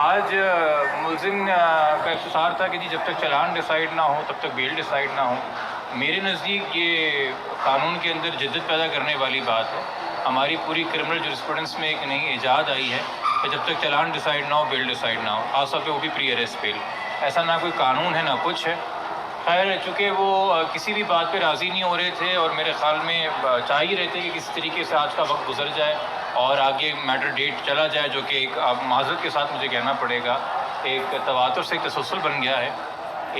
آج ملزم کا استفسار تھا کہ جی جب تک چلان ڈیسائیڈ نہ ہو تب تک بیل ڈیسائیڈ نہ ہو۔ میرے نزدیک یہ قانون کے اندر جدت پیدا کرنے والی بات ہے۔ ہماری پوری کرمنل جورسپروڈنس میں ایک نئی ایجاد آئی ہے کہ جب تک چلان ڈیسائیڈ نہ ہو بیل ڈیسائیڈ نہ ہو، خاص طور پہ وہ بھی پری اریسٹ بیل۔ ایسا نہ کوئی قانون ہے نہ کچھ ہے۔ خیر چونکہ وہ کسی بھی بات پہ راضی نہیں ہو رہے تھے اور میرے خیال میں چاہ ہی رہے تھے کہ کسی طریقے سے آج کا وقت گزر جائے اور آگے میٹر ڈیٹ چلا جائے، جو کہ ایک معذرت کے ساتھ مجھے کہنا پڑے گا ایک تواتر سے ایک تسلسل بن گیا ہے۔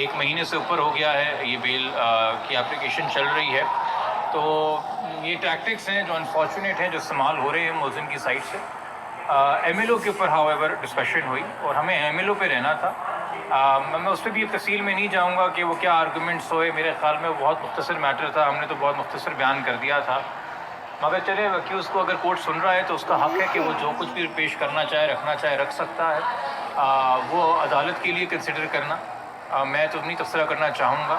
1 مہینے سے اوپر ہو گیا ہے یہ بیل کی اپلیکیشن چل رہی ہے۔ تو یہ ٹیکٹکس ہیں جو انفارچونیٹ ہیں جو استعمال ہو رہے ہیں ملزم کی سائڈ سے۔ ایم ایل او کے اوپر ہاؤ ایور ڈسکشن ہوئی اور ہمیں ایم ایل او پہ رہنا تھا۔ میں اس پہ بھی تفصیل میں نہیں جاؤں گا کہ وہ کیا آرگومنٹس ہوئے، میرے خیال میں وہ بہت مختصر میٹر تھا، ہم نے تو بہت مختصر بیان کر دیا تھا۔ مگر چلے اکیوز کو اگر کورٹ سن رہا ہے تو اس کا حق ہے کہ وہ جو کچھ بھی پیش کرنا چاہے رکھنا چاہے رکھ سکتا ہے، وہ عدالت کے لیے کنسیڈر کرنا۔ میں تو نہیں تبصرہ کرنا چاہوں گا،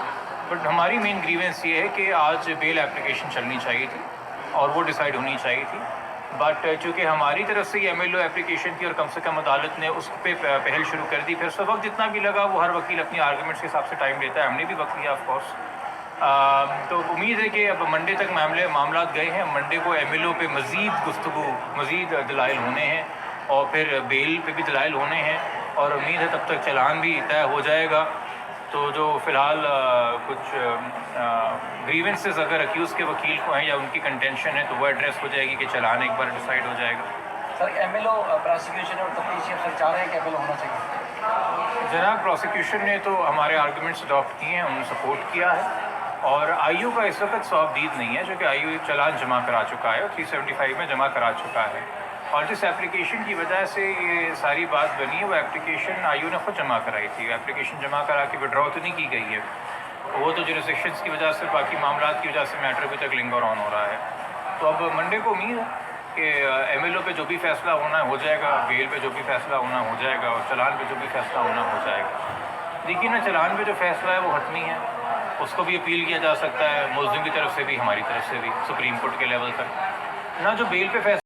بٹ ہماری مین گریونس یہ ہے کہ آج بیل اپلیکیشن چلنی چاہیے تھی اور وہ ڈیسائیڈ ہونی چاہیے تھی۔ بٹ چونکہ ہماری طرف سے یہ ایم ایل او اپلیکیشن تھی اور کم سے کم عدالت نے اس پہ پہل شروع کر دی، پھر اس وقت جتنا بھی لگا وہ ہر وکیل اپنی آرگومنٹس کے حساب سے ٹائم لیتا ہے، ہم نے بھی وقت لیا آف کورس۔ تو امید ہے کہ اب منڈے تک معاملات گئے ہیں، منڈے کو ایم ایل او پہ مزید گفتگو، مزید دلائل ہونے ہیں اور پھر بیل پہ بھی دلائل ہونے ہیں، اور امید ہے تب تک چلان بھی طے ہو جائے گا۔ تو جو فی الحال کچھ گریونسز اگر اکیوز کے وکیل کو ہیں یا ان کی کنٹینشن ہے تو وہ ایڈریس ہو جائے گی کہ چلان ایک بار ڈیسائیڈ ہو جائے گا۔ سر ایم ایل او پروسیکیوشن اور تفتیشی افسر چاہ رہے ہیں کہ ایم ایل او ہونا چاہیے؟ جناب پروسیکیوشن نے تو ہمارے آرگومنٹس اڈاپٹ کیے ہیں، انہوں نے سپورٹ کیا ہے، اور آئی او کا اس وقت صواب دید نہیں ہے، چونکہ آئی او چلان جمع کرا چکا ہے اور 375 میں جمع کرا چکا ہے، اور جس اپلیکیشن کی وجہ سے یہ ساری بات بنی ہے وہ اپلیکیشن آئی او نے خود جمع کرائی تھی۔ اپلیکیشن جمع کرا کے وڈرا تو نہیں کی گئی ہے، وہ تو جورسڈکشنس کی وجہ سے، باقی معاملات کی وجہ سے میٹر ابھی تک لنگر آن ہو رہا ہے۔ تو اب منڈے کو امید ہے کہ ایم ایل او پہ جو بھی فیصلہ ہونا ہے ہو جائے گا، بیل پہ جو بھی فیصلہ ہونا ہو جائے گا، اور چلان پہ جو بھی فیصلہ ہونا ہو جائے گا۔ دیکھیے نا، چلان پہ جو فیصلہ ہے وہ حتمی ہے، اس کو بھی اپیل کیا جا سکتا ہے، ملزم کی طرف سے بھی ہماری طرف سے بھی سپریم کورٹ کے لیول تک۔ نہ جو بیل پہ فیصلہ